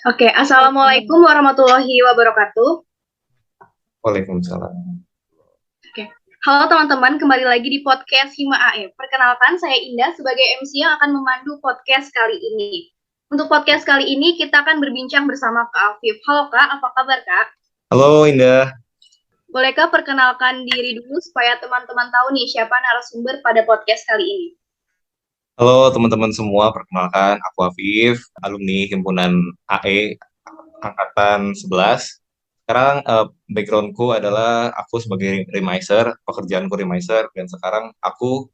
Oke, Assalamualaikum warahmatullahi wabarakatuh. Waalaikumsalam. Oke, halo teman-teman, kembali lagi di podcast Hima AE. Perkenalkan, saya Indah sebagai MC yang akan memandu podcast kali ini. Untuk podcast kali ini, kita akan berbincang bersama Kak Afif. Halo Kak, apa kabar Kak? Halo Indah. Bolehkah perkenalkan diri dulu supaya teman-teman tahu nih siapa narasumber pada podcast kali ini? Halo teman-teman semua, perkenalkan aku Afif, alumni himpunan AE angkatan 11. Sekarang backgroundku adalah aku sebagai remiser, pekerjaanku remiser, dan sekarang aku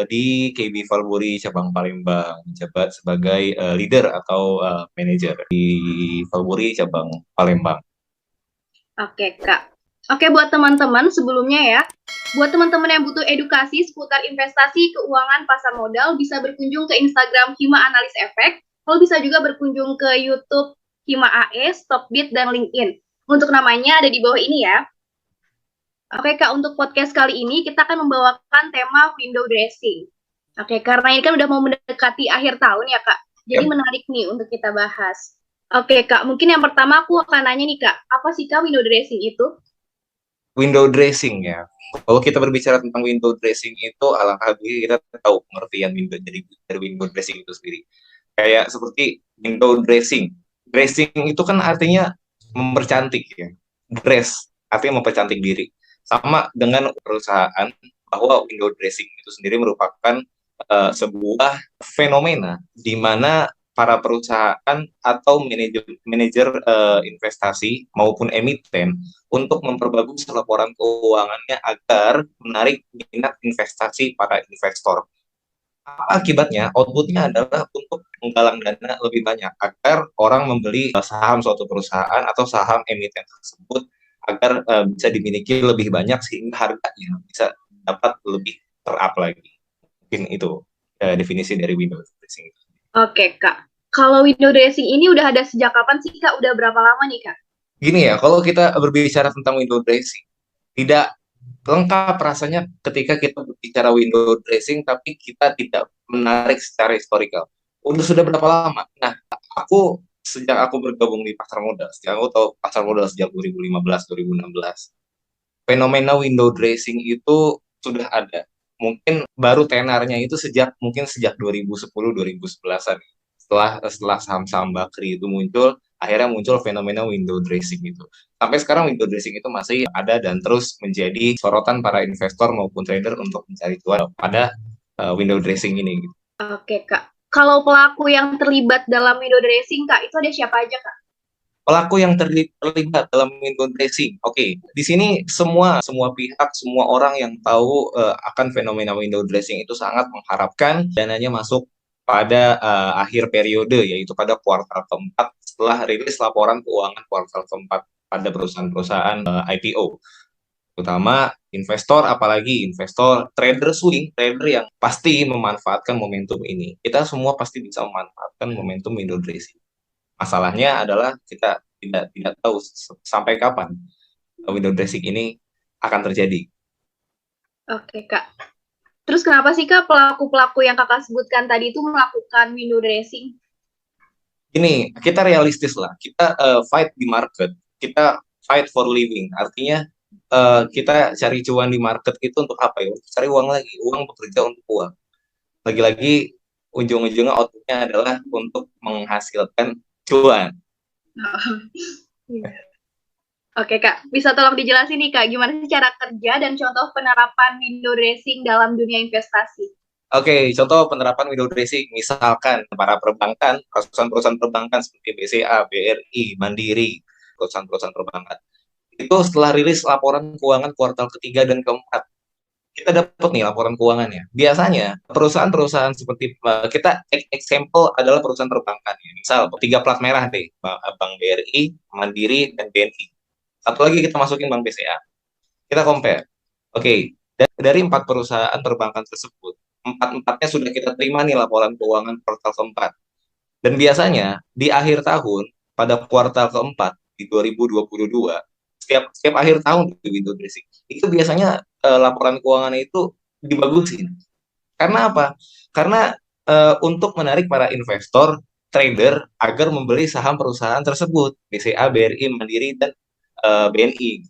di KB Valburi cabang Palembang, menjabat sebagai leader atau manager di Valburi cabang Palembang. Oke Kak. Oke, buat teman-teman sebelumnya ya, buat teman-teman yang butuh edukasi seputar investasi, keuangan, pasar modal, bisa berkunjung ke Instagram Hima Analis Efek. Lalu bisa juga berkunjung ke YouTube Hima AE, Stockbit, dan LinkedIn. Untuk namanya ada di bawah ini ya. Oke Kak, untuk podcast kali ini kita akan membawakan tema window dressing. Oke, karena ini kan udah mau mendekati akhir tahun ya Kak. Jadi Yap. menarik nih untuk kita bahas. Oke Kak, mungkin yang pertama aku akan nanya nih Kak, apa sih Kak window dressing itu? Window dressing ya. Kalau kita berbicara tentang window dressing itu alangkah baiknya kita tahu pengertian window dari window dressing itu sendiri. Kayak seperti window dressing. Dressing itu kan artinya mempercantik ya. Dress artinya mempercantik diri. Sama dengan perusahaan bahwa window dressing itu sendiri merupakan sebuah fenomena di mana para perusahaan atau manajer manajer investasi maupun emiten untuk memperbagus laporan keuangannya agar menarik minat investasi para investor. Apa akibatnya? Outputnya adalah untuk menggalang dana lebih banyak agar orang membeli saham suatu perusahaan atau saham emiten tersebut agar bisa dimiliki lebih banyak sehingga harganya bisa dapat lebih terup lagi. Mungkin itu definisi dari window dressing itu. Oke, Kak. Kalau window dressing ini udah ada sejak kapan sih, Kak? Udah berapa lama nih, Kak? Gini ya, kalau kita berbicara tentang window dressing, tidak lengkap rasanya ketika kita berbicara window dressing, tapi kita tidak menarik secara historical. Sudah berapa lama? Nah, sejak aku bergabung di pasar modal, sejak aku tahu pasar modal sejak 2015, 2016, fenomena window dressing itu sudah ada. Mungkin baru tenarnya itu sejak 2010 2011-an. Setelah saham-saham Bakri itu muncul, akhirnya muncul fenomena window dressing itu. Sampai sekarang window dressing itu masih ada dan terus menjadi sorotan para investor maupun trader untuk mencari cuan pada window dressing ini. Oke, Kak. Kalau pelaku yang terlibat dalam window dressing, Kak, itu ada siapa aja, Kak? Pelaku yang terlibat dalam window dressing. Oke, di sini semua pihak, semua orang yang tahu akan fenomena window dressing itu sangat mengharapkan dananya masuk pada akhir periode, yaitu pada kuartal keempat setelah rilis laporan keuangan kuartal keempat pada perusahaan-perusahaan IPO. Terutama investor, apalagi investor trader swing, trader yang pasti memanfaatkan momentum ini. Kita semua pasti bisa memanfaatkan momentum window dressing. Masalahnya adalah kita tidak tahu sampai kapan window dressing ini akan terjadi. Oke, Kak. Terus kenapa sih, Kak, pelaku-pelaku yang Kakak sebutkan tadi itu melakukan window dressing? Ini kita realistis lah, kita fight di market, kita fight for living. Artinya kita cari cuan di market itu untuk apa ya? Untuk cari uang lagi, uang bekerja untuk uang. Lagi-lagi ujung-ujungnya outputnya adalah untuk menghasilkan cuan. Oke, Kak. Bisa tolong dijelasin nih, Kak, gimana sih cara kerja dan contoh penerapan window dressing dalam dunia investasi? Oke, contoh penerapan window dressing, misalkan para perbankan, perusahaan-perusahaan perbankan seperti BCA, BRI, Mandiri, perusahaan-perusahaan perbankan. Itu setelah rilis laporan keuangan kuartal ketiga dan keempat, kita dapat nih laporan keuangannya. Biasanya perusahaan-perusahaan seperti kita example adalah perusahaan perbankan. Ya. Misal tiga plat merah deh, Bank BRI, Mandiri, dan BNI. Satu lagi kita masukin Bank BCA. Kita compare. Oke, dari empat perusahaan perbankan tersebut, empat-empatnya sudah kita terima nih laporan keuangan kuartal keempat. Dan biasanya di akhir tahun, pada kuartal keempat di 2022, setiap akhir tahun di window dressing, itu biasanya laporan keuangan itu dibagusin. Karena apa? Karena untuk menarik para investor, trader agar membeli saham perusahaan tersebut, BCA, BRI, Mandiri, dan BNI.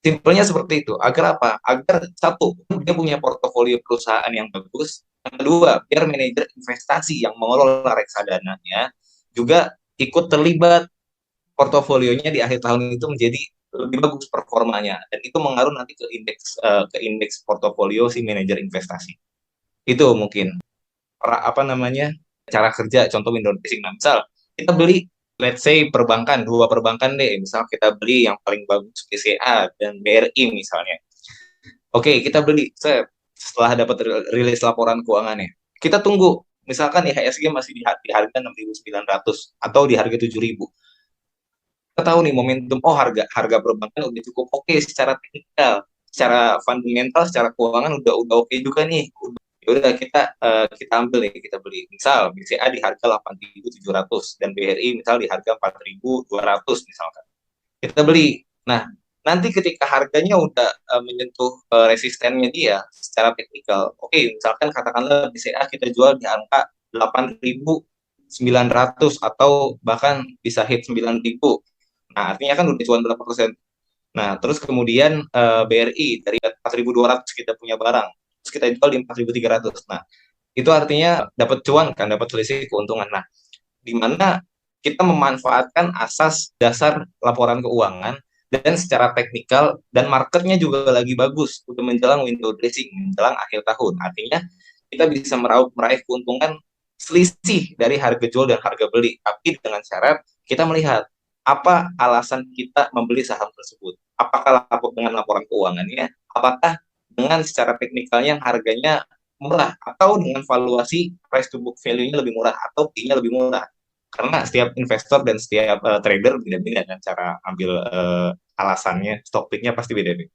Simpelnya seperti itu. Agar apa? Agar satu, dia punya portofolio perusahaan yang bagus. Yang kedua, biar manajer investasi yang mengelola reksadananya juga ikut terlibat, portofolionya di akhir tahun itu menjadi lebih bagus performanya, dan itu mengaruh nanti ke indeks portofolio si manajer investasi. Itu mungkin apa namanya, cara kerja contoh window dressing. Nah, misal kita beli, let's say perbankan, dua perbankan deh, misal kita beli yang paling bagus BCA dan BRI misalnya. Oke, kita beli setelah dapat rilis laporan keuangannya. Kita tunggu, misalkan IHSG masih di harga 6.900 atau di harga 7.000. Kita tahu nih momentum, oh harga harga perbankan udah cukup oke secara teknikal, secara fundamental, secara keuangan udah oke juga nih. Ya udah kita ambil nih, kita beli. Misal BCA di harga 8.700 dan BRI misal di harga 4.200 misalkan. Kita beli. Nah, nanti ketika harganya udah menyentuh resistennya dia secara teknikal, oke, misalkan katakanlah BCA kita jual di angka 8.900 atau bahkan bisa hit 9.000. Nah, artinya kan udah cuan berapa persen. Nah, terus kemudian BRI dari 4.200 kita punya barang, terus kita jual di 4.300. Nah, itu artinya dapat cuan kan, dapat selisih keuntungan. Nah, di mana kita memanfaatkan asas dasar laporan keuangan dan secara teknikal, dan marketnya juga lagi bagus untuk menjelang window dressing, menjelang akhir tahun. Artinya kita bisa meraih keuntungan selisih dari harga jual dan harga beli, tapi dengan syarat kita melihat apa alasan kita membeli saham tersebut. Apakah dengan laporan keuangannya, apakah dengan secara teknikalnya harganya murah, atau dengan valuasi price to book value-nya lebih murah atau P-nya lebih murah. Karena setiap investor dan setiap trader beda-beda kan cara ambil alasannya, stock pick-nya pasti beda-beda.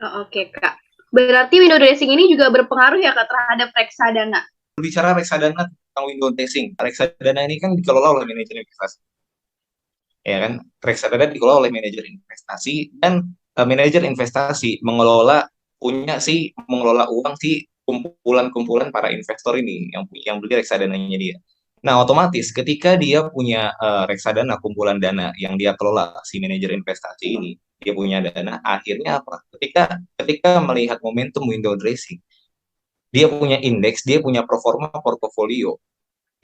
Oh, oke, Kak. Berarti window dressing ini juga berpengaruh ya, Kak, terhadap reksadana? Berbicara reksadana tentang window dressing, reksadana ini kan dikelola oleh manajer investasi. Ya kan, reksadana dikelola oleh manajer investasi, dan manajer investasi mengelola uang si kumpulan-kumpulan para investor ini yang beli reksadananya dia. Nah, otomatis ketika dia punya reksadana, kumpulan dana yang dia kelola, si manajer investasi ini, dia punya dana, akhirnya apa? Ketika melihat momentum window dressing, dia punya indeks, dia punya performa portofolio,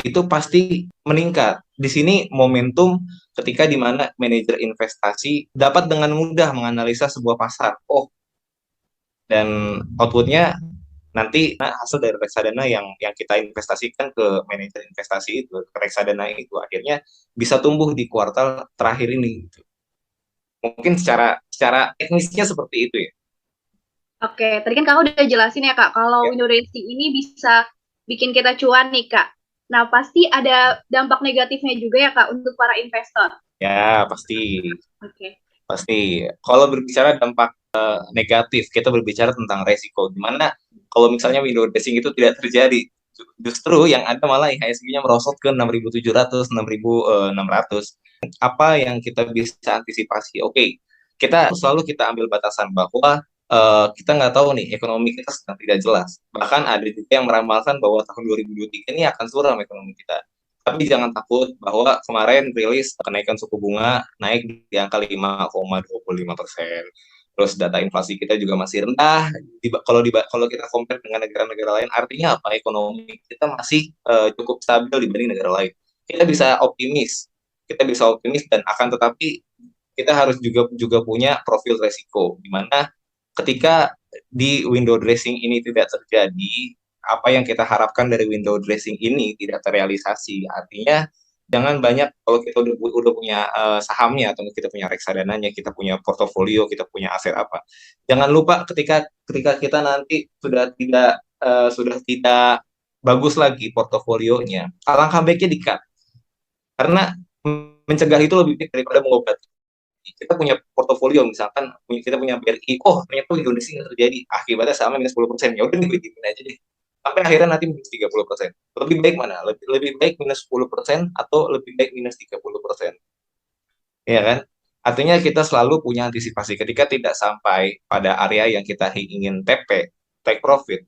itu pasti meningkat. Di sini momentum ketika di mana manajer investasi dapat dengan mudah menganalisa sebuah pasar. Oh, dan outputnya nanti hasil dari reksadana yang kita investasikan ke manajer investasi itu, ke reksadana itu akhirnya bisa tumbuh di kuartal terakhir ini. Mungkin secara teknisnya seperti itu ya. Oke, tadi kan Kakak udah jelasin ya, Kak, kalau Ya, window dressing ini bisa bikin kita cuan nih, Kak. Nah, pasti ada dampak negatifnya juga ya, Kak, untuk para investor. ya pasti. Oke. Pasti. Kalau berbicara dampak negatif, kita berbicara tentang resiko. Dimana kalau misalnya window dressing itu tidak terjadi, justru yang ada malah IHSG-nya merosot ke 6.700, 6.600. Apa yang kita bisa antisipasi? Oke, kita ambil batasan bahwa kita nggak tahu nih ekonomi kita sedang tidak jelas. Bahkan ada juga yang meramalkan bahwa tahun 2023 ini akan suram ekonomi kita. Tapi jangan takut bahwa kemarin rilis kenaikan suku bunga naik di angka 5,25%. Terus data inflasi kita juga masih rendah. Kalau kita compare dengan negara-negara lain, artinya apa? Ekonomi kita masih cukup stabil dibanding negara lain. Kita bisa optimis, dan akan tetapi kita harus juga punya profil resiko, di mana ketika di window dressing ini tidak terjadi, apa yang kita harapkan dari window dressing ini tidak terrealisasi. Artinya jangan banyak, kalau kita udah punya sahamnya atau kita punya reksadananya, kita punya portofolio, kita punya aset apa. Jangan lupa ketika kita nanti sudah tidak bagus lagi portofolionya, alangkah baiknya di-cut. Karena mencegah itu lebih baik daripada mengobati. Kita punya portofolio, misalkan kita punya BRI, oh ternyata Indonesia nggak terjadi, akibatnya sama minus 10%, ya udah nih aja deh, sampai akhirnya nanti minus 30%. Lebih baik mana? Lebih baik minus 10% atau lebih baik minus 30%? Ya kan? Artinya kita selalu punya antisipasi ketika tidak sampai pada area yang kita ingin take profit,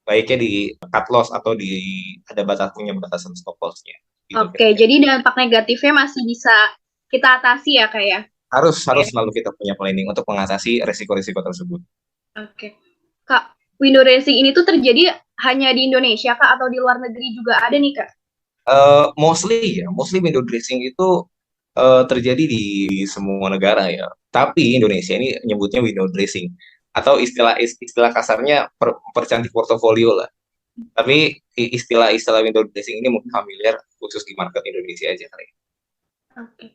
baiknya di cut loss atau ada punya batasan stop loss-nya. gitu. Oke, jadi dampak negatifnya masih bisa kita atasi ya, Kak ya? Harus Oke. harus selalu kita punya planning untuk mengatasi resiko-resiko tersebut. Oke. Kak, window dressing ini tuh terjadi hanya di Indonesia, Kak, atau di luar negeri juga ada nih, Kak? Mostly window dressing itu terjadi di semua negara ya. Tapi Indonesia ini nyebutnya window dressing atau istilah kasarnya percantik portofolio lah. Tapi istilah window dressing ini mungkin familiar khusus di market Indonesia aja kali. Oke.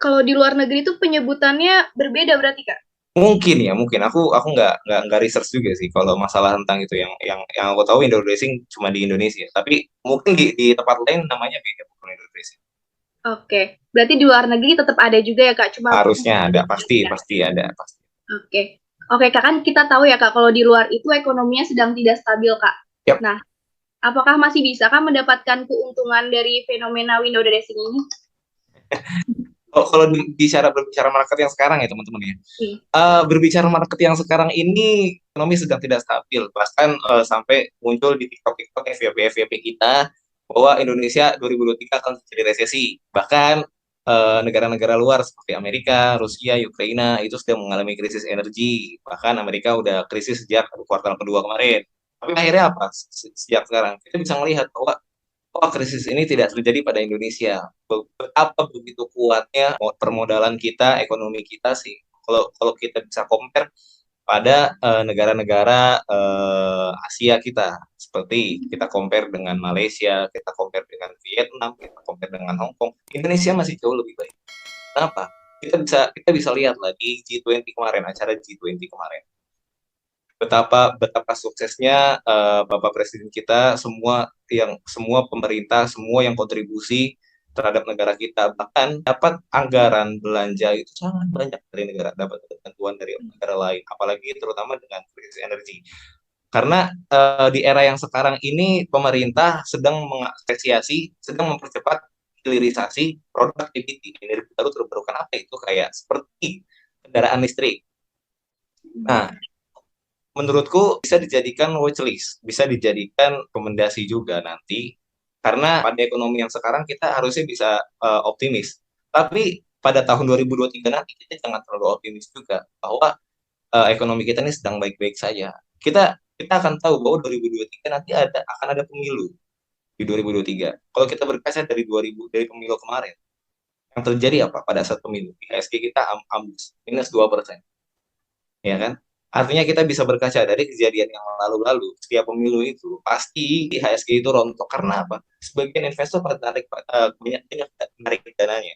Kalau di luar negeri itu penyebutannya berbeda berarti, Kak? Mungkin ya, mungkin aku nggak research juga sih kalau masalah tentang itu yang aku tahu window dressing cuma di Indonesia. Tapi mungkin di tempat lain namanya beda bukan window dressing. Oke. Berarti di luar negeri tetap ada juga ya, Kak? Cuma Harusnya ada, pasti beda. pasti ada pasti. Oke. Oke, Kak, kan kita tahu ya, Kak, kalau di luar itu ekonominya sedang tidak stabil, Kak. Yap. Nah, apakah masih bisa Kak mendapatkan keuntungan dari fenomena window dressing ini? Kalau berbicara market yang sekarang ya teman-teman ya. Berbicara market yang sekarang ini ekonomi sedang tidak stabil, bahkan sampai muncul di TikTok FYP kita bahwa Indonesia 2023 akan terjadi resesi. Bahkan negara-negara luar seperti Amerika, Rusia, Ukraina itu sudah mengalami krisis energi. Bahkan Amerika udah krisis sejak kuartal kedua kemarin. Tapi akhirnya apa? Sejak sekarang kita bisa melihat bahwa krisis ini tidak terjadi pada Indonesia. Betapa begitu kuatnya permodalan kita, ekonomi kita sih. Kalau kita bisa compare pada negara-negara Asia kita, seperti kita compare dengan Malaysia, kita compare dengan Vietnam, kita compare dengan Hong Kong, Indonesia masih jauh lebih baik. Kenapa? Kita bisa lihat lah di G20 kemarin, acara G20 kemarin betapa suksesnya Bapak Presiden kita, semua pemerintah, semua yang kontribusi terhadap negara kita, bahkan dapat anggaran belanja itu sangat banyak dari negara, dapat bantuan dari negara lain, apalagi terutama dengan krisis energi. Karena di era yang sekarang ini pemerintah sedang mengapresiasi, sedang mempercepat hilirisasi productivity energi baru terbarukan, apa itu, kayak seperti kendaraan listrik. Nah, menurutku bisa dijadikan watchlist, bisa dijadikan rekomendasi juga nanti, karena pada ekonomi yang sekarang kita harusnya bisa optimis. Tapi pada tahun 2023 nanti kita jangan terlalu optimis juga bahwa ekonomi kita ini sedang baik-baik saja. Kita akan tahu bahwa 2023 nanti akan ada pemilu di 2023. Kalau kita berkaca dari pemilu kemarin, yang terjadi apa pada saat pemilu? IHSG kita ambus minus 2%, ya kan? Artinya kita bisa berkaca dari kejadian yang lalu-lalu. Setiap pemilu itu pasti IHSG itu rontok. Karena apa? Sebagian investor pada banyak menarik dananya.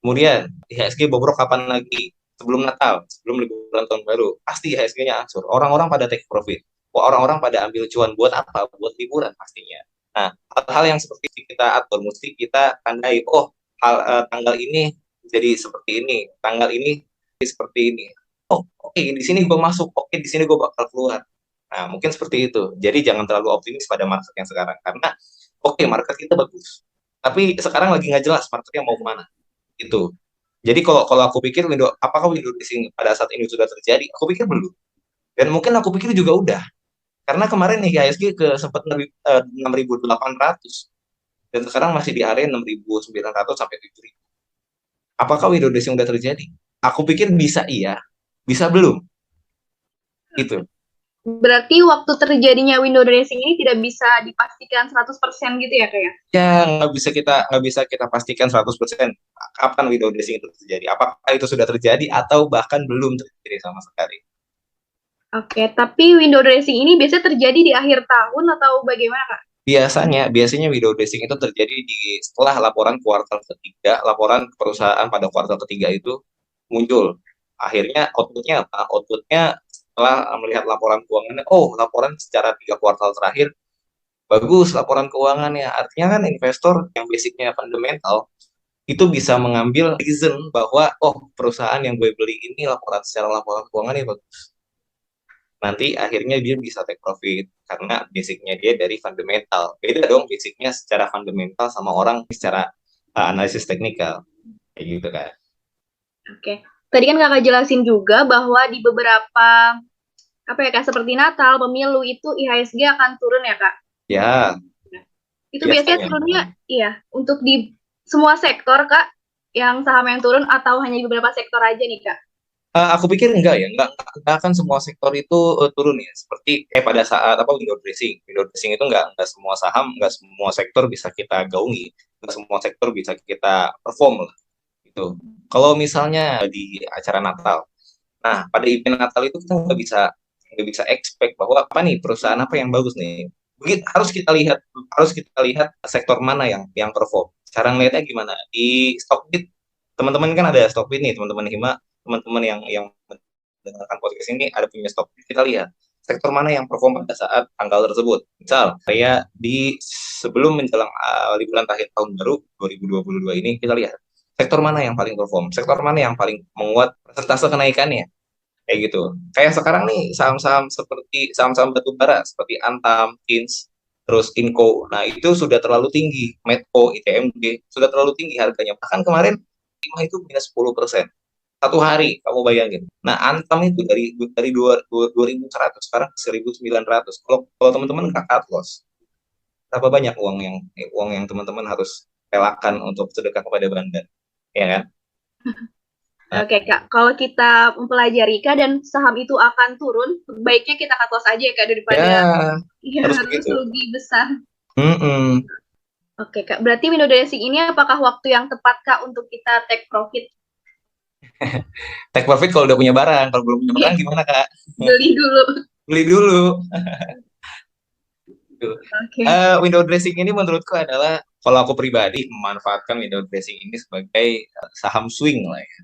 Kemudian IHSG bobrok kapan lagi? Sebelum Natal, sebelum liburan tahun baru, pasti IHSG-nya hancur. Orang-orang pada take profit. Orang-orang pada ambil cuan. Buat apa? Buat liburan pastinya. Nah, hal-hal yang seperti kita atur, mesti kita tandai. Oh, tanggal ini jadi seperti ini. Tanggal ini seperti ini. Oh, oke, di sini gue masuk. Oke, di sini gue bakal keluar. Nah, mungkin seperti itu. Jadi jangan terlalu optimis pada market yang sekarang. Karena, market kita bagus. Tapi sekarang lagi nggak jelas marketnya mau kemana. Itu. Jadi kalau aku pikir apakah window dressing pada saat ini sudah terjadi? Aku pikir belum. Dan mungkin aku pikir juga udah. Karena kemarin nih IHSG sempat 6.800 dan sekarang masih di area 6.900 sampai 7.000. Apakah window dressing sudah terjadi? Aku pikir bisa iya, bisa belum. Itu. Berarti waktu terjadinya window dressing ini tidak bisa dipastikan 100% gitu ya, Kak ya? Ya, nggak bisa kita pastikan 100% kapan window dressing itu terjadi. Apakah itu sudah terjadi atau bahkan belum terjadi sama sekali. Oke, tapi window dressing ini biasanya terjadi di akhir tahun atau bagaimana, Kak? Biasanya window dressing itu terjadi setelah laporan kuartal ketiga, laporan perusahaan pada kuartal ketiga itu muncul. Akhirnya outputnya apa? Outputnya setelah melihat laporan keuangannya, laporan secara 3 kuartal terakhir bagus laporan keuangannya. Artinya kan investor yang basicnya fundamental itu bisa mengambil reason bahwa perusahaan yang gue beli ini secara laporan keuangannya bagus. Nanti akhirnya dia bisa take profit karena basicnya dia dari fundamental. Beda dong basicnya secara fundamental sama orang secara analisis teknikal. Kayak gitu kan. Oke. Tadi kan Kakak jelasin juga bahwa di beberapa Kak, seperti Natal, pemilu itu IHSG akan turun ya, Kak? Ya. Itu biasanya biasanya. turunnya, iya, untuk di semua sektor, Kak, yang saham yang turun atau hanya di beberapa sektor aja nih, Kak? Aku pikir enggak ya, enggak akan semua sektor itu turun ya. Seperti pada saat apa window dressing itu enggak semua saham, enggak semua sektor bisa kita gaungi, enggak semua sektor bisa kita perform lah gitu. Kalau misalnya di acara Natal, nah pada event Natal itu kita nggak bisa expect bahwa apa nih perusahaan apa yang bagus nih. Begitu harus kita lihat sektor mana yang perform. Cara ngelihatnya gimana? Di Stockbit teman-teman kan ada Stockbit nih, teman-teman Hima, teman-teman yang mendengarkan podcast ini ada punya Stockbit. Kita lihat sektor mana yang perform pada saat tanggal tersebut. Misal, kayak di sebelum menjelang liburan akhir tahun baru 2022 ini, kita lihat sektor mana yang paling perform, sektor mana yang paling menguat persentase kenaikannya, kayak gitu. Kayak sekarang nih saham-saham seperti saham-saham batubara seperti Antam, Kins, terus Inco. Nah, itu sudah terlalu tinggi. Medco, ITMG sudah terlalu tinggi harganya. Bahkan kemarin lima itu minus 10% satu hari, kamu bayangin. Nah, Antam itu dari 2.100 sekarang 1.900. Kalau teman-teman nggak cut loss, berapa banyak uang yang teman-teman harus relakan untuk sedekah kepada bandar, ya kan? Nah, Oke, Kak. Kalau kita mempelajari, Kak, dan saham itu akan turun, baiknya kita cut loss aja ya, Kak, daripada ya ya, harus harus begitu. rugi besar. Mm-mm. Oke, Kak. Berarti window dressing ini apakah waktu yang tepat, Kak, untuk kita take profit? Take profit kalau udah punya barang. Kalau belum punya barang gimana, Kak? Beli dulu. Beli dulu. Gitu. Oke. Window dressing ini menurutku adalah, kalau aku pribadi memanfaatkan window dressing ini sebagai saham swing lah ya.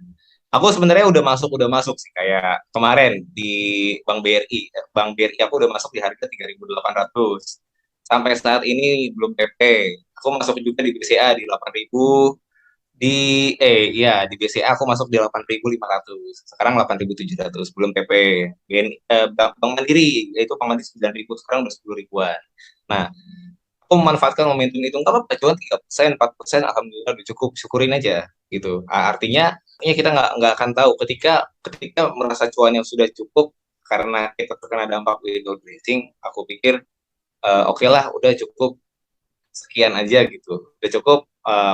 Aku sebenarnya udah masuk sih, kayak kemarin di Bank BRI. Bank BRI aku udah masuk di harga 3.800. Sampai saat ini belum PP. Aku masuk juga di BCA di 8.000. Di BCA aku masuk di 8.500. Sekarang 8.700 belum PP. Bank Mandiri, yaitu Bank Mandiri 9.000, sekarang udah 10 ribuan. Nah, aku memanfaatkan momentum itu, nggak apa-apa, cuan 3%, 4%, alhamdulillah udah cukup, syukurin aja gitu. Artinya kita nggak akan tahu ketika ketika merasa cuan yang sudah cukup karena kita terkena dampak window dressing. Aku pikir oke lah, udah cukup sekian aja gitu, udah cukup,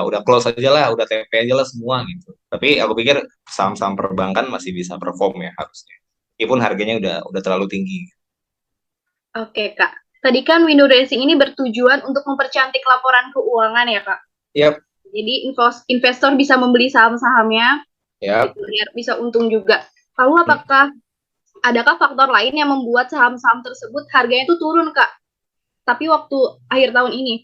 udah close aja lah, udah TP aja lah semua gitu. Tapi aku pikir saham-saham perbankan masih bisa perform ya harusnya, meskipun harganya udah terlalu tinggi. Oke, Kak. Tadi kan window dressing ini bertujuan untuk mempercantik laporan keuangan ya, Kak. Yap, Jadi investor bisa membeli saham-sahamnya, yap. gitu, biar bisa untung juga. Lalu adakah faktor lain yang membuat saham-saham tersebut harganya itu turun, Kak? Tapi waktu akhir tahun ini.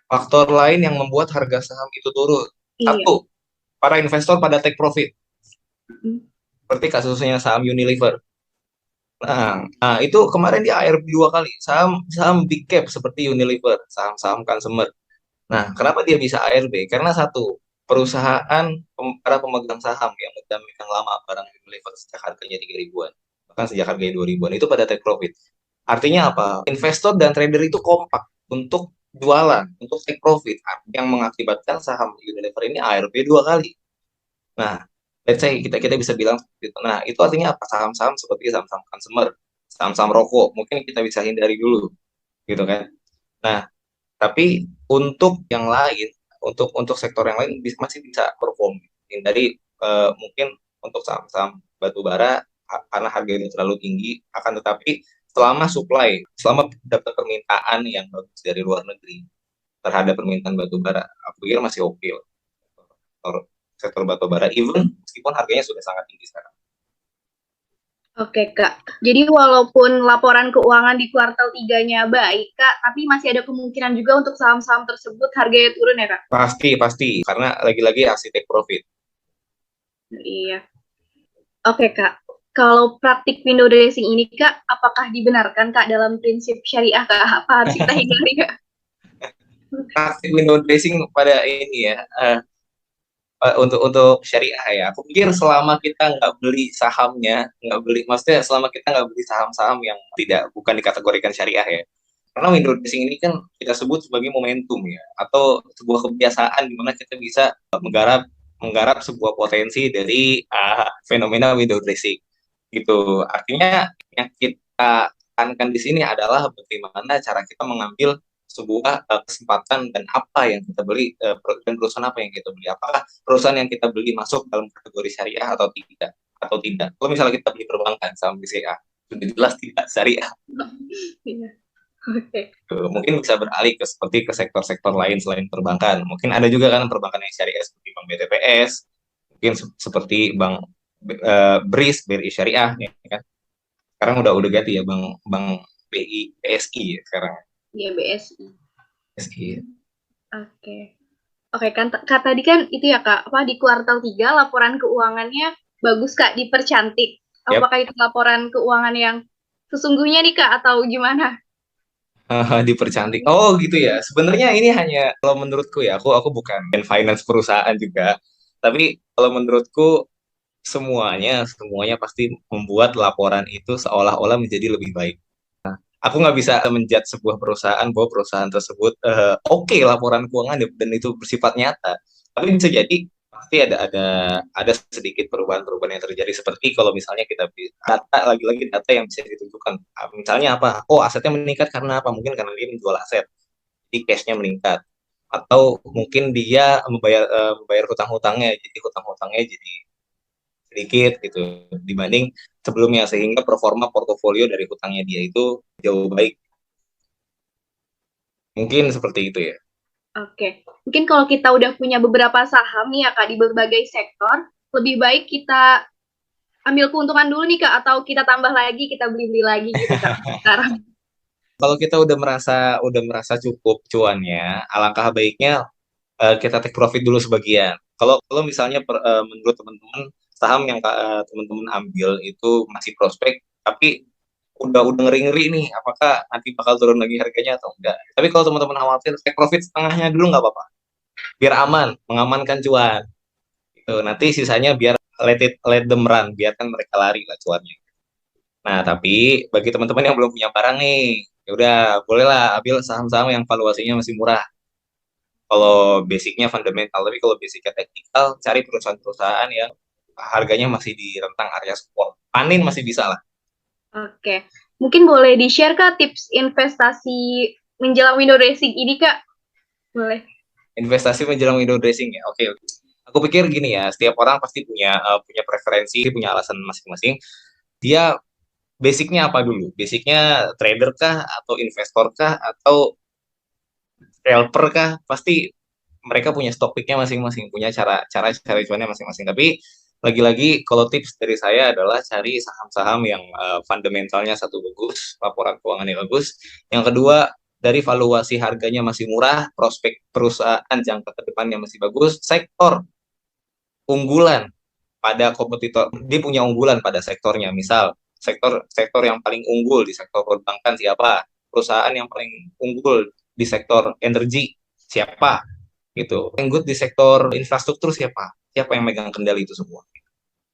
Faktor lain yang membuat harga saham itu turun, Iya. satu, para investor pada take profit, Mm. seperti kasusnya saham Unilever. Nah, itu kemarin dia ARB 2 kali, saham saham big cap seperti Unilever, saham-saham consumer. Nah, kenapa dia bisa ARB? Karena satu, perusahaan, para pemegang saham yang udah megang lama barang Unilever sejak harganya 3 ribuan, bahkan sejak harganya 2 ribuan, itu pada take profit. Artinya apa? Investor dan trader itu kompak untuk jualan, untuk take profit, yang mengakibatkan saham Unilever ini ARB 2 kali. Nah, let's say kita bisa bilang seperti itu. Nah, itu artinya apa? Saham-saham seperti saham-saham consumer, saham-saham rokok, mungkin kita bisa hindari dulu, gitu kan? Nah, tapi untuk yang lain, untuk sektor yang lain masih bisa perform. Dari mungkin untuk saham-saham batu bara, karena harganya terlalu tinggi, akan tetapi selama dapat permintaan yang bagus dari luar negeri terhadap permintaan batu bara, aku pikir masih oke lah. sektor, sektor batu bara, even meskipun harganya sudah sangat tinggi sekarang. Oke, Kak. Jadi walaupun laporan keuangan di kuartal 3-nya baik, Kak, tapi masih ada kemungkinan juga untuk saham-saham tersebut harganya turun ya, Kak? Pasti, pasti, karena lagi-lagi hasil take profit. Iya. Oke, Kak. Kalau praktik window dressing ini, Kak, apakah dibenarkan, Kak, dalam prinsip syariah, Kak? Apa harus kita hindari, Kak? Pasti window dressing pada ini ya, untuk syariah ya. Aku pikir selama kita nggak beli sahamnya, maksudnya selama kita nggak beli saham-saham yang bukan dikategorikan syariah ya. Karena window dressing ini kan kita sebut sebagai momentum ya, atau sebuah kebiasaan di mana kita bisa menggarap menggarap sebuah potensi dari fenomena window dressing gitu. Artinya yang kita tekankan di sini adalah bagaimana cara kita mengambil sebuah kesempatan dan apa yang kita beli dan perusahaan apa yang kita beli. Apakah perusahaan yang kita beli masuk dalam kategori syariah atau tidak? Atau tidak? Kalau misalnya kita beli perbankan saham BCA, sudah jelas tidak syariah. Iya. Oke. Mungkin bisa beralih ke seperti ke sektor-sektor lain selain perbankan. Mungkin ada juga kan perbankan yang syariah seperti Bank BTPS, mungkin seperti Bank BRIS, BRI Syariah, ya kan? Sekarang udah ganti ya Bank BI BSI ya sekarang. Iya, BSI. BSI. Oke. Oke, kan Kak tadi kan itu ya Kak, apa di kuartal 3 laporan keuangannya bagus Kak, dipercantik. Yep. Apakah itu laporan keuangan yang sesungguhnya nih Kak atau gimana? Dipercantik. Oh gitu ya. Sebenarnya ini hanya kalau menurutku ya, aku bukan finance perusahaan juga. Tapi kalau menurutku semuanya pasti membuat laporan itu seolah-olah menjadi lebih baik. Aku nggak bisa menjudge sebuah perusahaan bahwa perusahaan tersebut oke laporan keuangan dan itu bersifat nyata. Tapi bisa jadi pasti ada sedikit perubahan-perubahan yang terjadi seperti kalau misalnya kita data lagi-lagi data yang bisa ditunjukkan. Misalnya apa? Oh, asetnya meningkat karena apa? Mungkin karena dia menjual aset, jadi cashnya meningkat. Atau mungkin dia membayar hutang-hutangnya, jadi hutang-hutangnya jadi sedikit gitu dibanding sebelumnya sehingga performa portofolio dari hutangnya dia itu jauh baik. Mungkin seperti itu ya. Oke. Mungkin kalau kita udah punya beberapa saham nih ya Kak di berbagai sektor, lebih baik kita ambil keuntungan dulu nih Kak atau kita tambah lagi, kita beli-beli lagi gitu Kak sekarang. Kalau kita udah merasa cukup cuannya, alangkah baiknya kita take profit dulu sebagian. Kalau misalnya menurut teman-teman saham yang teman-teman ambil itu masih prospek, tapi udah ngeri-ngeri nih, apakah nanti bakal turun lagi harganya atau enggak? Tapi kalau teman-teman khawatir, take profit setengahnya dulu nggak apa-apa, biar aman, mengamankan cuan. Itu nanti sisanya biar let them run, biarkan mereka lari lah cuannya. Nah, tapi bagi teman-teman yang belum punya barang nih, ya udah bolehlah ambil saham-saham yang valuasinya masih murah. Kalau basicnya fundamental, tapi kalau basicnya teknikal, cari perusahaan-perusahaan yang harganya masih di rentang area support. Panin masih bisa lah. Oke. Mungkin boleh di-share Kak tips investasi menjelang window dressing ini Kak? Boleh. Investasi menjelang window dressing ya. Oke, oke. Aku pikir gini ya, setiap orang pasti punya preferensi, punya alasan masing-masing. Dia basicnya apa dulu? Basicnya trader kah, atau investor kah, atau scalper kah? Pasti mereka punya stock picknya masing-masing, punya cara cari cuannya masing-masing. Tapi lagi-lagi kalau tips dari saya adalah cari saham-saham yang fundamentalnya satu bagus, laporan keuangannya bagus. Yang kedua, dari valuasi harganya masih murah, prospek perusahaan jangka ke depannya masih bagus, sektor unggulan pada kompetitor, dia punya unggulan pada sektornya. Misal, sektor yang paling unggul di sektor perbankan siapa? Perusahaan yang paling unggul di sektor energi siapa? Gitu. Yang good di sektor infrastruktur siapa? Siapa yang megang kendali itu semua?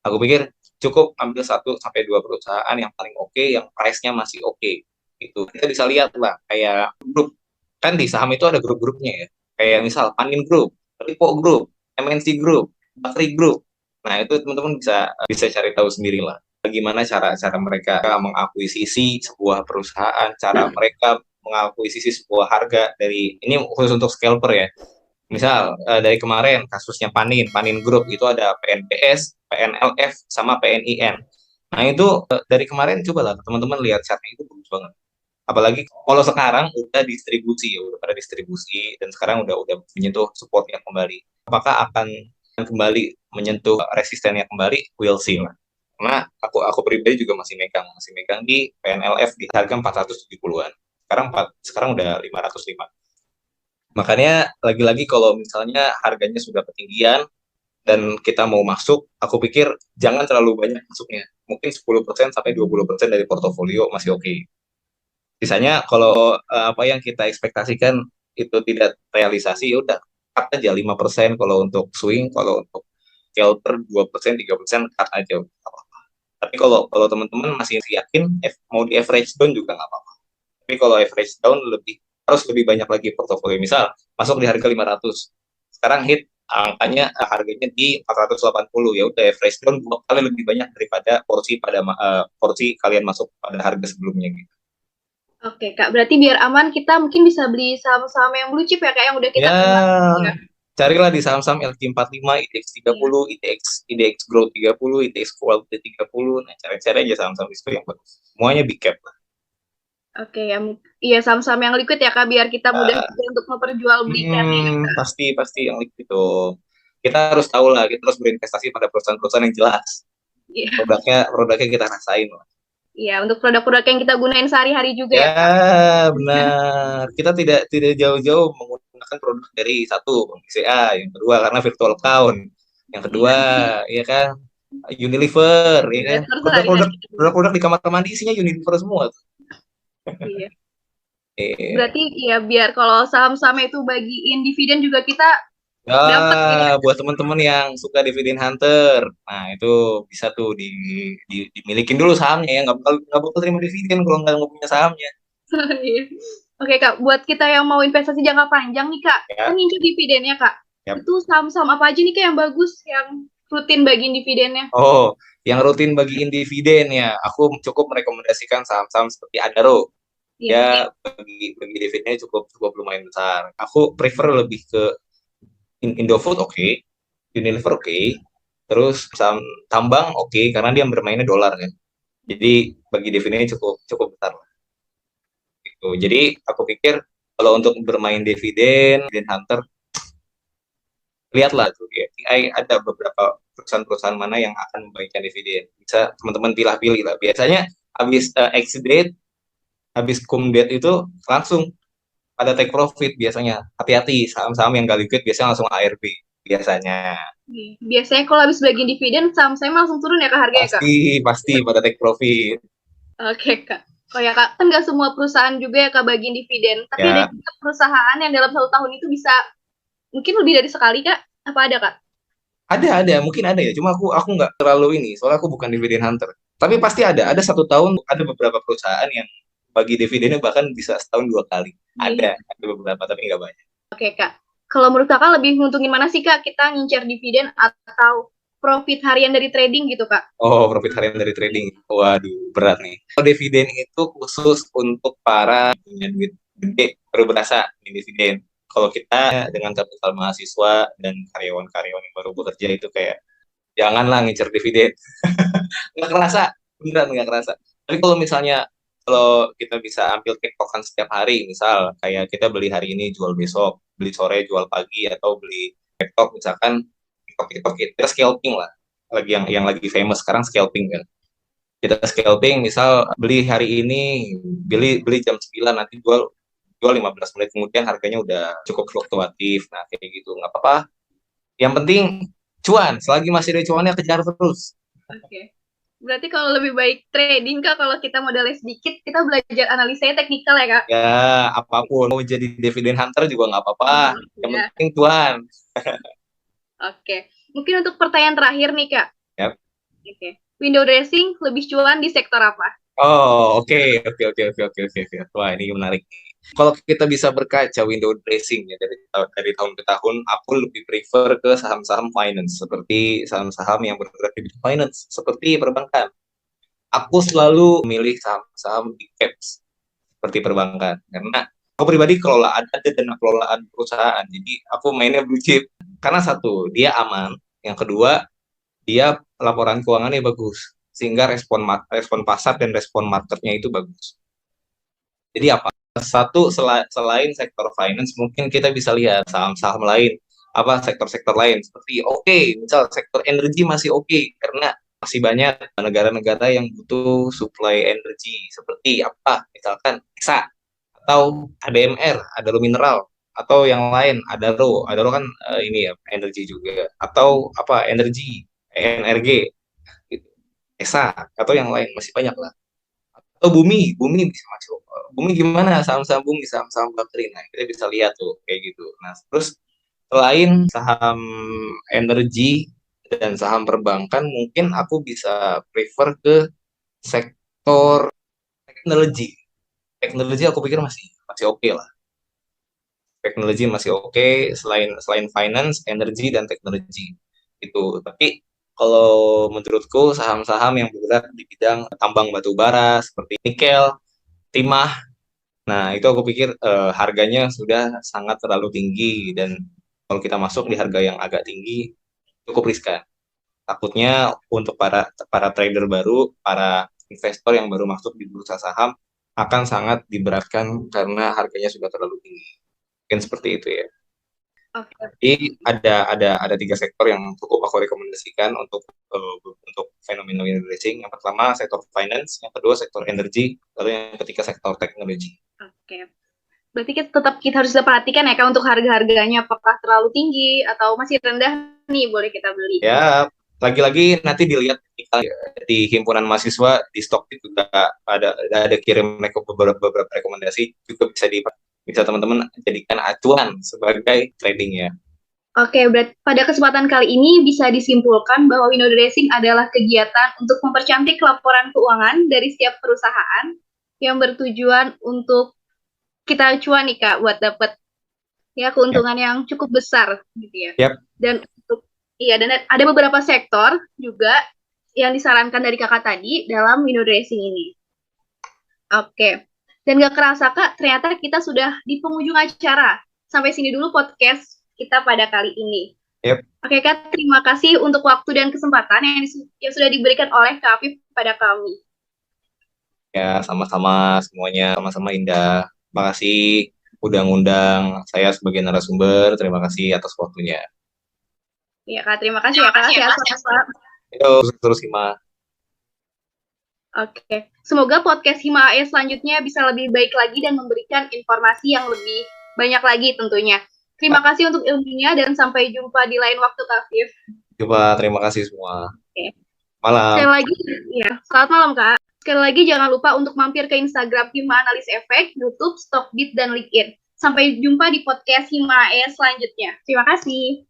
Aku pikir cukup ambil 1 sampai 2 perusahaan yang paling oke, yang price-nya masih oke. Itu kita bisa lihat lah, kayak grup. Kan di saham itu ada grup-grupnya ya. Kayak misal Panin Group, Lipo Group, MNC Group, Bakri Group. Nah, itu teman-teman bisa bisa cari tahu sendiri lah. Bagaimana cara mereka mengakuisisi sebuah perusahaan, cara mereka mengakuisisi sebuah harga dari ini khusus untuk scalper ya. Misal dari kemarin kasusnya Panin Group itu ada PNPS, PNLF sama PNIN. Nah itu dari kemarin coba lah teman-teman lihat chartnya itu bagus banget. Apalagi kalau sekarang udah distribusi ya, udah pada distribusi dan sekarang udah menyentuh supportnya kembali. Apakah akan kembali menyentuh resistennya kembali? We'll see lah. Karena aku pribadi juga masih megang di PNLF di harga 470-an. Sekarang udah 505. Makanya lagi-lagi kalau misalnya harganya sudah ketinggian dan kita mau masuk, aku pikir jangan terlalu banyak masuknya. Mungkin 10% sampai 20% dari portofolio masih oke. Sisanya kalau apa yang kita ekspektasikan itu tidak realisasi, ya udah cut aja 5% kalau untuk swing, kalau untuk shelter 2%, 3% cut aja. Tapi kalau kalau teman-teman masih yakin mau di average down juga nggak apa-apa. Tapi kalau average down harus lebih banyak lagi portofolio. Misal masuk di harga 500, sekarang hit angkanya harganya di 480, ya udah average down 2 kali lebih banyak daripada porsi kalian masuk pada harga sebelumnya gitu. Oke Kak, berarti biar aman kita mungkin bisa beli saham-saham yang blue chip ya Kak, yang udah kita kenal Ya, ya. carilah di saham-saham LQ45, IDX Iya. 30, IDX Growth 30, IDX Quality 30. Nah, cari-cari aja saham-saham itu yang bagus. Semuanya big cap lah. Oke ya, iya saham-saham yang liquid ya Kak, biar kita mudah Ah, juga untuk memperjualbelikannya. pasti pasti yang itu. Kita harus tahu lah, kita harus berinvestasi pada perusahaan-perusahaan yang jelas. Iya, Produknya kita rasain lah. iya untuk produk-produk yang kita gunain sehari-hari juga Ya, ya Kak. benar. Kita tidak tidak jauh-jauh menggunakan produk dari satu Bank BCA, yang kedua karena virtual account, yang kedua Iya, ya kan Unilever, ya kan investor produk-produk sehari-hari. produk-produk di kamar mandi isinya Unilever semua tuh. Iya. Eh, Berarti ya biar kalau saham-saham itu bagiin dividen juga kita ya dapat gitu ya. buat teman-teman yang suka dividend hunter, nah itu bisa tuh dimilikin dulu sahamnya ya, nggak bakal terima dividen kalau nggak punya sahamnya. Iya. Oke Kak, buat kita yang mau investasi jangka panjang nih Kak, kan Ya, ngincer dividennya Kak. ya. Itu saham-saham apa aja nih Kak yang bagus, yang rutin bagiin dividennya? Oh, yang rutin bagiin dividen ya, aku cukup merekomendasikan saham-saham seperti Adaro. Iya. Ya bagi dividennya cukup cukup lumayan besar. Aku prefer lebih ke Indofood, oke, Unilever, oke, terus saham tambang, oke, karena dia bermainnya dolar kan. Jadi bagi dividennya cukup cukup besar lah. Gitu. Jadi aku pikir kalau untuk bermain dividen hunter, lihatlah tuh di FTI ada beberapa perusahaan-perusahaan mana yang akan membagikan dividen. Bisa teman-teman pilih-pilih lah. Biasanya habis exit date, habis cum date itu langsung ada take profit biasanya. Hati-hati, saham-saham yang gak liquid biasanya langsung ARB biasanya. Iya. Biasanya kalau habis bagiin dividen, saham saya langsung turun ya Kak harganya Kak? Pasti pasti pada take profit. Oke Kak. Oh ya Kak, kan nggak semua perusahaan juga ya Kak bagiin dividen, tapi ada Ya, juga perusahaan yang dalam 1 tahun itu bisa mungkin lebih dari sekali Kak? Apa ada Kak? ada mungkin ada ya. Cuma aku nggak terlalu ini, soalnya aku bukan dividen hunter. Tapi pasti ada 1 tahun ada beberapa perusahaan yang bagi dividennya bahkan bisa setahun 2 kali. Iya. Ada beberapa tapi nggak banyak. Oke Kak. Kalau menurut Kakak lebih nguntungin mana sih Kak? Kita ngincer dividen atau profit harian dari trading gitu Kak? Oh, profit harian dari trading. Waduh, berat nih. Kalau dividen itu khusus untuk para punya duit gede baru berasa di dividen. Kalau kita dengan kapital mahasiswa dan karyawan-karyawan yang baru bekerja itu kayak janganlah ngincer dividen. Nggak kerasa, beneran nggak kerasa. Tapi kalau misalnya kalau kita bisa ambil tektokan setiap hari, misal kayak kita beli hari ini jual besok, beli sore jual pagi, atau beli tektok misalkan tiktok kita scalping lah, lagi yang lagi famous sekarang scalping kan. Kita scalping, misal beli hari ini, beli beli jam 9, nanti jual jual 15 menit kemudian harganya udah cukup fluktuatif. Nah, kayak gitu nggak apa-apa. Yang penting cuan, selagi masih ada cuannya kejar terus. Oke. Berarti kalau lebih baik trading Kak, kalau kita modalnya sedikit, kita belajar analisanya teknikal ya Kak? Ya, apapun mau jadi dividen hunter juga nggak apa-apa, yang Ya. penting cuan. Oke. Mungkin untuk pertanyaan terakhir nih Kak. Ya. Oke. Window dressing lebih cuan di sektor apa? Oh, oke, oke, oke, oke, oke, oke, oke. Wah, ini menarik. Kalau kita bisa berkaca window dressing ya dari tahun ke tahun, aku lebih prefer ke saham-saham finance seperti saham-saham yang bergerak di bidang finance seperti perbankan. Aku selalu memilih saham-saham big caps seperti perbankan karena aku pribadi kelola ada dana kelolaan perusahaan, jadi aku mainnya blue chip karena satu dia aman, yang kedua dia laporan keuangannya bagus sehingga respon pasar dan respon marketnya itu bagus. Jadi apa? Satu selain sektor finance mungkin kita bisa lihat saham-saham lain, apa sektor-sektor lain seperti misal sektor energi masih karena masih banyak negara-negara yang butuh supply energi seperti apa misalkan EXA atau ADMR, Adaro Mineral, atau yang lain Adaro kan ini ya energi juga, atau apa energi ENRG gitu. ESA atau yang lain masih banyak lah. Atau bumi bisa masuk. Bumi gimana, saham-saham bumi, saham-saham bakteri, nah kita bisa lihat tuh kayak gitu. Nah terus selain saham energi dan saham perbankan, mungkin aku bisa prefer ke sektor teknologi. Teknologi aku pikir masih masih oke lah. Teknologi masih selain selain finance, energi dan teknologi itu. Tapi kalau menurutku saham-saham yang bergerak di bidang tambang batu bara seperti nikel, timah Nah, itu aku pikir harganya sudah sangat terlalu tinggi dan kalau kita masuk di harga yang agak tinggi cukup riskan. Takutnya untuk para para trader baru, para investor yang baru masuk di bursa saham akan sangat diberatkan karena harganya sudah terlalu tinggi. Mungkin seperti itu ya. Oke. Jadi ada tiga sektor yang cukup aku rekomendasikan untuk fenomena window dressing. Yang pertama sektor finance, yang kedua sektor energi, lalu yang ketiga sektor teknologi. Oke. Berarti kita harus perhatikan ya Kak untuk harga-harganya apakah terlalu tinggi atau masih rendah nih boleh kita beli. Ya, lagi-lagi nanti dilihat di himpunan mahasiswa di stok itu juga ada kirim beberapa rekomendasi juga bisa teman-teman jadikan acuan sebagai trading ya. Oke, berarti pada kesempatan kali ini bisa disimpulkan bahwa window dressing adalah kegiatan untuk mempercantik laporan keuangan dari setiap perusahaan yang bertujuan untuk kita cuan nih Kak buat dapat ya keuntungan yang cukup besar gitu ya. Yap. Dan dan ada beberapa sektor juga yang disarankan dari Kakak tadi dalam window dressing ini. Oke. Dan gak kerasa Kak, ternyata kita sudah di penghujung acara. Sampai sini dulu podcast kita pada kali ini. Yep. Oke Kak, terima kasih untuk waktu dan kesempatan yang sudah diberikan oleh Kak Afif pada kami. Ya, sama-sama semuanya, sama-sama Indah. Terima kasih udah ngundang saya sebagai narasumber. Terima kasih atas waktunya. Iya Kak, terima kasih ya Kak. Sehat-sehat. Yo, terus Hima. Oke, semoga podcast Hima AS selanjutnya bisa lebih baik lagi dan memberikan informasi yang lebih banyak lagi tentunya. Terima kasih untuk ilmunya dan sampai jumpa di lain waktu Kak Afif. Coba terima kasih semua. Oke. Malam. Sekali lagi, ya, selamat malam Kak. Sekali lagi jangan lupa untuk mampir ke Instagram Hima Analis Efek, YouTube, Stockbit, dan LinkedIn. Sampai jumpa di podcast Hima AS selanjutnya. Terima kasih.